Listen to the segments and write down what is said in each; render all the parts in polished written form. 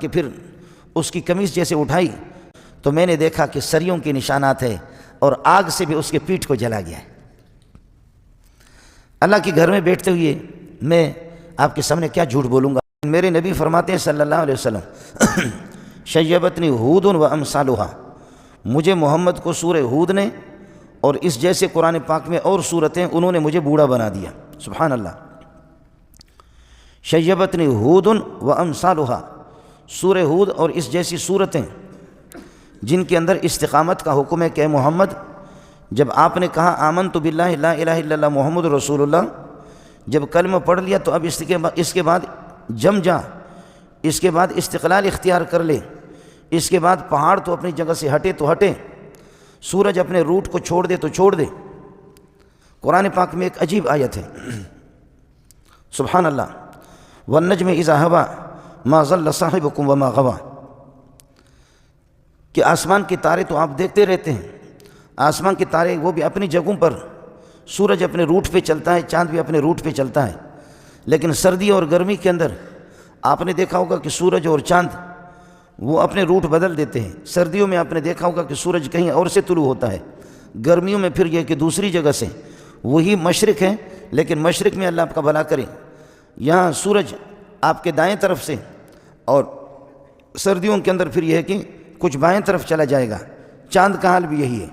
کہ پھر اس کی قمیص جیسے اٹھائی تو میں نے دیکھا کہ سریوں کے نشانات ہیں اور آگ سے بھی اس کے پیٹھ کو جلا گیا ہے۔ اللہ کے گھر میں بیٹھتے ہوئے میں آپ کے سامنے کیا جھوٹ بولوں گا؟ میرے نبی فرماتے ہیں صلی اللہ علیہ وسلم، شیبتنی ہود و امثالھا، مجھے محمد کو سورہ ہود نے اور اس جیسے قرآن پاک میں اور صورتیں انہوں نے مجھے بوڑھا بنا دیا۔ سبحان اللہ۔ شیبتنی ہود و امثالھا، سورہ ہود اور اس جیسی صورتیں جن کے اندر استقامت کا حکم ہے کہ اے محمد، جب آپ نے کہا آمنت باللہ لا الہ الا اللہ محمد رسول اللہ، جب کلمہ پڑھ لیا تو اب اس کے بعد جم جا، اس کے بعد استقلال اختیار کر لے، اس کے بعد پہاڑ تو اپنی جگہ سے ہٹے تو ہٹے، سورج اپنے روٹ کو چھوڑ دے تو چھوڑ دے۔ قرآن پاک میں ایک عجیب آیت ہے، سبحان اللہ، والنجم اذا ہوا ما ضل صاحبکم وما غوا، کہ آسمان کے تارے تو آپ دیکھتے رہتے ہیں، آسمان کے تارے وہ بھی اپنی جگہوں پر، سورج اپنے روٹ پہ چلتا ہے، چاند بھی اپنے روٹ پہ چلتا ہے، لیکن سردی اور گرمی کے اندر آپ نے دیکھا ہوگا کہ سورج اور چاند وہ اپنے روٹ بدل دیتے ہیں۔ سردیوں میں آپ نے دیکھا ہوگا کہ سورج کہیں اور سے طلوع ہوتا ہے، گرمیوں میں پھر یہ کہ دوسری جگہ سے، وہی مشرق ہے لیکن مشرق میں اللہ آپ کا بھلا کرے، یہاں سورج آپ کے دائیں طرف سے، اور سردیوں کے اندر پھر یہ ہے کہ کچھ بائیں طرف چلا جائے گا۔ چاند کا حال بھی یہی ہے،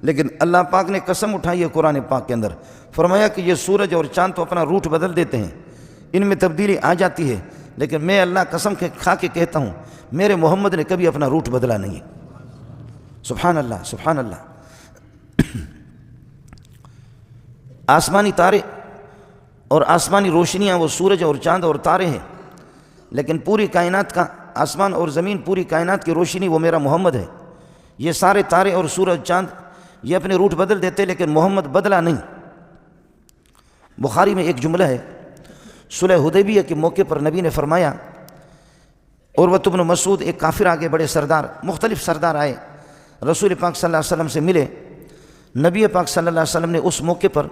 لیکن اللہ پاک نے قسم اٹھائی ہے قرآن پاک کے اندر، فرمایا کہ یہ سورج اور چاند تو اپنا روٹ بدل دیتے ہیں، ان میں تبدیلی آ جاتی ہے، لیکن میں اللہ قسم کھا کے کہتا ہوں میرے محمد نے کبھی اپنا روٹ بدلا نہیں ہے۔ سبحان اللہ، سبحان اللہ۔ آسمانی تارے اور آسمانی روشنیاں وہ سورج اور چاند اور تارے ہیں، لیکن پوری کائنات کا، آسمان اور زمین، پوری کائنات کی روشنی وہ میرا محمد ہے۔ یہ سارے تارے اور سورج چاند یہ اپنے روٹ بدل دیتے لیکن محمد بدلا نہیں۔ بخاری میں ایک جملہ ہے، صلح حدیبیہ کے موقع پر نبی نے فرمایا، عروۃ بن مسعود، ایک کافر آگے بڑے سردار، مختلف سردار آئے، رسول پاک صلی اللہ علیہ وسلم سے ملے، نبی پاک صلی اللہ علیہ وسلم نے اس موقع پر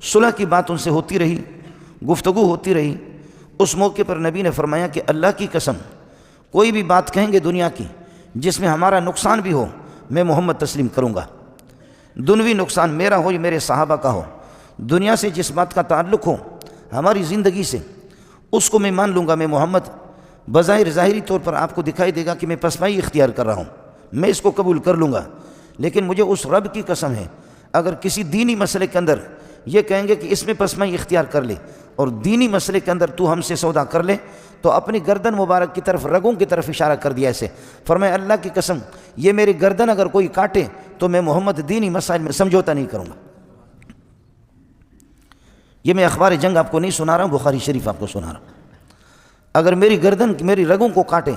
صلح کی بات ان سے ہوتی رہی، گفتگو ہوتی رہی، اس موقع پر نبی نے فرمایا کہ اللہ کی قسم کوئی بھی بات کہیں گے دنیا کی جس میں ہمارا نقصان بھی ہو، میں محمد تسلیم کروں گا۔ دنیوی نقصان میرا ہو یا میرے صحابہ کا ہو، دنیا سے جس بات کا تعلق ہو ہماری زندگی سے، اس کو میں مان لوں گا۔ میں محمد بظاہر ظاہری طور پر آپ کو دکھائی دے گا کہ میں پسمائی اختیار کر رہا ہوں، میں اس کو قبول کر لوں گا، لیکن مجھے اس رب کی قسم ہے اگر کسی دینی مسئلے کے اندر یہ کہیں گے کہ اس میں پسمائی اختیار کر لے اور دینی مسئلے کے اندر تو ہم سے سودا کر لے، تو اپنی گردن مبارک کی طرف، رگوں کی طرف اشارہ کر دیا ایسے، فرمایا اللہ کی قسم یہ میری گردن اگر کوئی کاٹے تو میں محمد دینی مسائل میں سمجھوتا نہیں کروں گا۔ یہ میں اخبار جنگ آپ کو نہیں سنا رہا ہوں، بخاری شریف آپ کو سنا رہا ہوں۔ اگر میری گردن، میری رگوں کو کاٹے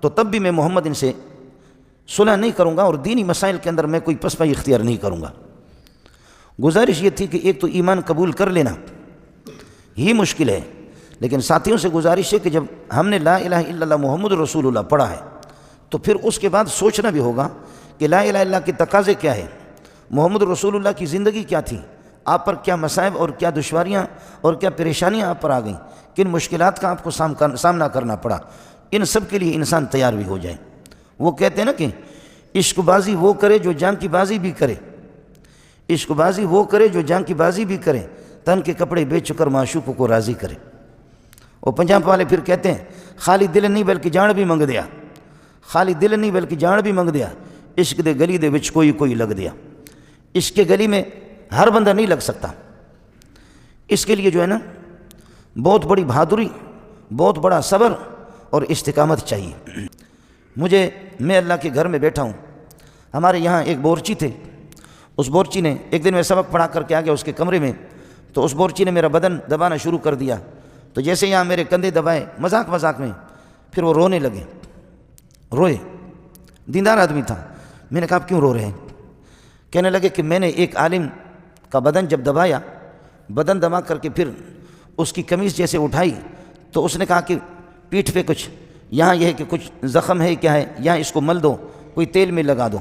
تو تب بھی میں محمد ان سے صلح نہیں کروں گا اور دینی مسائل کے اندر میں کوئی پسمائی اختیار نہیں کروں گا۔ گزارش یہ تھی کہ ایک تو ایمان قبول کر لینا ہی مشکل ہے، لیکن ساتھیوں سے گزارش ہے کہ جب ہم نے لا الہ الا اللہ محمد رسول اللہ پڑھا ہے تو پھر اس کے بعد سوچنا بھی ہوگا کہ لا الہ الا اللہ کے تقاضے کیا ہے، محمد رسول اللہ کی زندگی کیا تھی، آپ پر کیا مصائب اور کیا دشواریاں اور کیا پریشانیاں آپ پر آ گئیں، کن مشکلات کا آپ کو سامنا کرنا پڑا، ان سب کے لیے انسان تیار بھی ہو جائے۔ وہ کہتے ہیں نا کہ عشق بازی وہ کرے جو جان کی بازی بھی کرے، عشق بازی وہ کرے جو جان کی بازی بھی کرے، تن کے کپڑے بیچ کر معشوق کو راضی کرے۔ وہ پنجاب والے پھر کہتے ہیں خالی دل نہیں بلکہ جان بھی منگ دیا، خالی دل نہیں بلکہ جان بھی منگ دیا، عشق دے گلی دے وچ کوئی کوئی لگ دیا۔ عشق کے گلی میں ہر بندہ نہیں لگ سکتا، اس کے لیے جو ہے نا بہت بڑی بہادری، بہت بڑا صبر اور استقامت چاہیے۔ میں اللہ کے گھر میں بیٹھا ہوں، ہمارے یہاں ایک بورچی تھے، اس بورچی نے ایک دن میں سبق پڑھا کر کے آ گیا اس کے کمرے میں، تو اس بورچی نے میرا بدن دبانا شروع کر دیا، تو جیسے یہاں میرے کندھے دبائے مذاق مذاق میں، پھر وہ رونے لگے، روئے، دیندار آدمی تھا۔ میں نے کہا آپ کیوں رو رہے ہیں؟ کہنے لگے کہ میں نے ایک عالم کا بدن جب دبایا، بدن دبا کر کے پھر اس کی قمیص جیسے اٹھائی تو اس نے کہا کہ پیٹھ پہ کچھ، یہاں یہ ہے کہ کچھ زخم ہے کیا ہے، یہاں اس کو مل دو، کوئی تیل میں لگا دو۔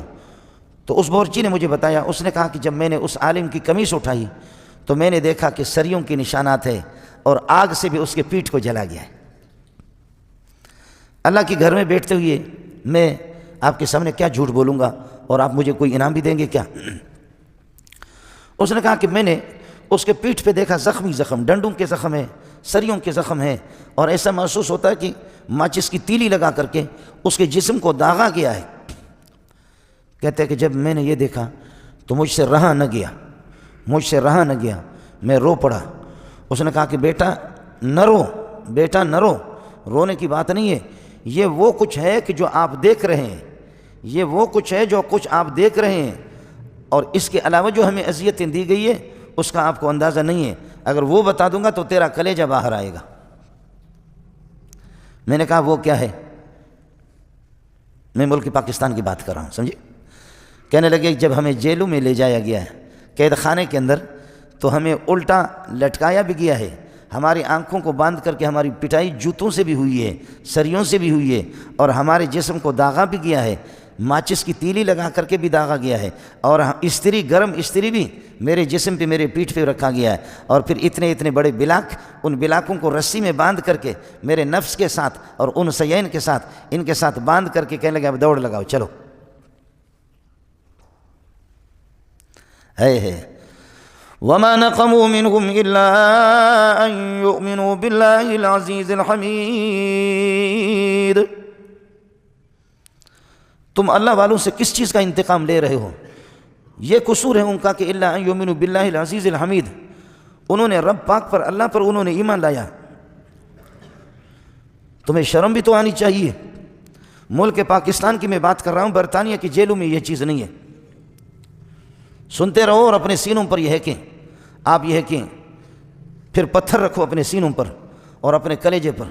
تو اس بورچی نے مجھے بتایا، اس نے کہا کہ جب میں نے اس عالم کی قمیص اٹھائی تو میں نے دیکھا کہ سریوں کے نشانات ہیں اور آگ سے بھی اس کے پیٹھ کو جلا گیا ہے۔ اللہ کے گھر میں بیٹھتے ہوئے میں آپ کے سامنے کیا جھوٹ بولوں گا اور آپ مجھے کوئی انعام بھی دیں گے کیا؟ اس نے کہا کہ میں نے اس کے پیٹھ پہ دیکھا زخمی زخم، ڈنڈوں کے زخم ہیں، سریوں کے زخم ہیں، اور ایسا محسوس ہوتا ہے کہ ماچس کی تیلی لگا کر کے اس کے جسم کو داغا گیا ہے۔ کہتے ہیں کہ جب میں نے یہ دیکھا تو مجھ سے رہا نہ گیا، میں رو پڑا۔ اس نے کہا کہ بیٹا نہ رو، بیٹا نہ رو، رونے کی بات نہیں ہے، یہ وہ کچھ ہے کہ جو آپ دیکھ رہے ہیں، یہ وہ کچھ ہے جو کچھ آپ دیکھ رہے ہیں، اور اس کے علاوہ جو ہمیں اذیتیں دی گئی ہے اس کا آپ کو اندازہ نہیں ہے، اگر وہ بتا دوں گا تو تیرا کلیجہ باہر آئے گا۔ میں نے کہا وہ کیا ہے؟ میں ملک پاکستان کی بات کر رہا ہوں، سمجھے؟ کہنے لگے جب ہمیں جیلوں میں لے جایا گیا ہے، قید خانے کے اندر، تو ہمیں الٹا لٹکایا بھی گیا ہے، ہماری آنکھوں کو باندھ کر کے ہماری پٹائی جوتوں سے بھی ہوئی ہے، سریوں سے بھی ہوئی ہے، اور ہمارے جسم کو داغا بھی گیا ہے، ماچس کی تیلی لگا کر کے بھی داغا گیا ہے، اور استری، گرم استری بھی میرے جسم پہ، میرے پیٹھ پہ رکھا گیا ہے، اور پھر اتنے بڑے بلاک، ان بلاکوں کو رسی میں باندھ کر کے میرے نفس کے ساتھ اور ان سیین کے ساتھ، ان کے ساتھ باندھ کر کے کہنے لگے اب دوڑ لگاؤ، چلو۔ ہے وَمَا نَقَمُوا مِنْهُمْ إِلَّا أَن يُؤْمِنُوا بِاللَّهِ الْعَزِيزِ الْحَمِيدِ۔ تم اللہ والوں سے کس چیز کا انتقام لے رہے ہو؟ یہ قصور ہے ان کا کہ الا ان یؤمنوا باللہ العزیز الحمید، انہوں نے رب پاک پر، اللہ پر انہوں نے ایمان لایا۔ تمہیں شرم بھی تو آنی چاہیے۔ ملک پاکستان کی میں بات کر رہا ہوں، برطانیہ کی جیلوں میں یہ چیز نہیں ہے۔ سنتے رہو اور اپنے سینوں پر یہ ہیکیں، آپ یہ ہیکیں، پھر پتھر رکھو اپنے سینوں پر اور اپنے کلیجے پر۔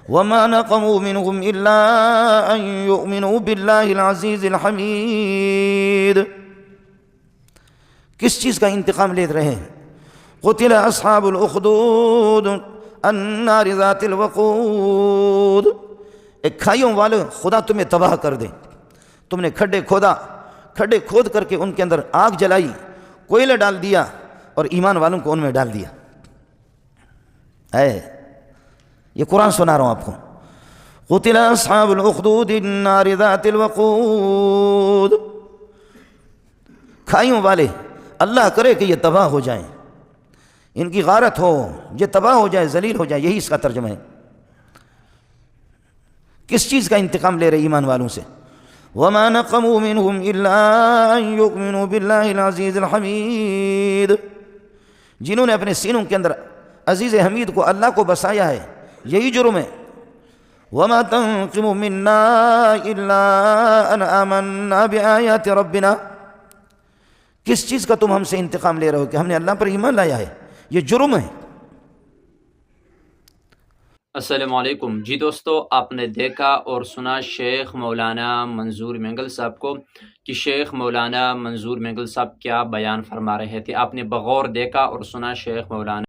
وَمَا نَقَمُوا مِنْهُمْ إِلَّا أَن يُؤْمِنُوا بِاللَّهِ الْعَزِيزِ الْحَمِيدِ۔ کس چیز کا انتقام لے رہے ہیں؟ قُتِلَ أَصْحَابُ الْأُخْدُودِ النَّارِ ذَاتِ الْوَقُودِ۔ ایک کھائیوں والے خدا تمہیں تباہ کر دے، تم نے کھڈے کھود کر کے ان کے اندر آگ جلائی، کوئلہ ڈال دیا اور ایمان والوں کو ان میں ڈال دیا۔ یہ قرآن سنا رہا ہوں آپ کو۔ قُتِلَ أَصْحَابُ الْأُخْدُودِ النَّارِ ذَاتِ الْوَقُودِ۔ کھائیوں والے، اللہ کرے کہ یہ تباہ ہو جائیں، ان کی غارت ہو، یہ تباہ ہو جائے، ذلیل ہو جائے، یہی اس کا ترجمہ ہے۔ کس چیز کا انتقام لے رہے ایمان والوں سے؟ وَمَا نَقَمُوا مِنْهُمْ إِلَّا أَن يُؤْمِنُوا بِاللَّهِ الْعَزِيزِ الْحَمِيدِ، جنہوں نے اپنے سینوں کے اندر عزیز حمید کو، اللہ کو بسایا ہے، یہی جرم ہے۔ وَمَا تَنقِمُ مِنَّا إِلَّا أَنْ آمَنَّا بِآيَاتِ رَبِّنَا۔ کس چیز کا تم ہم سے انتقام لے رہے ہو کہ ہم نے اللہ پر ایمان لایا ہے؟ یہ جرم ہے۔ السلام علیکم جی دوستو، آپ نے دیکھا اور سنا شیخ مولانا منظور مینگل صاحب کو کہ شیخ مولانا منظور مینگل صاحب کیا بیان فرما رہے تھے۔ آپ نے بغور دیکھا اور سنا شیخ مولانا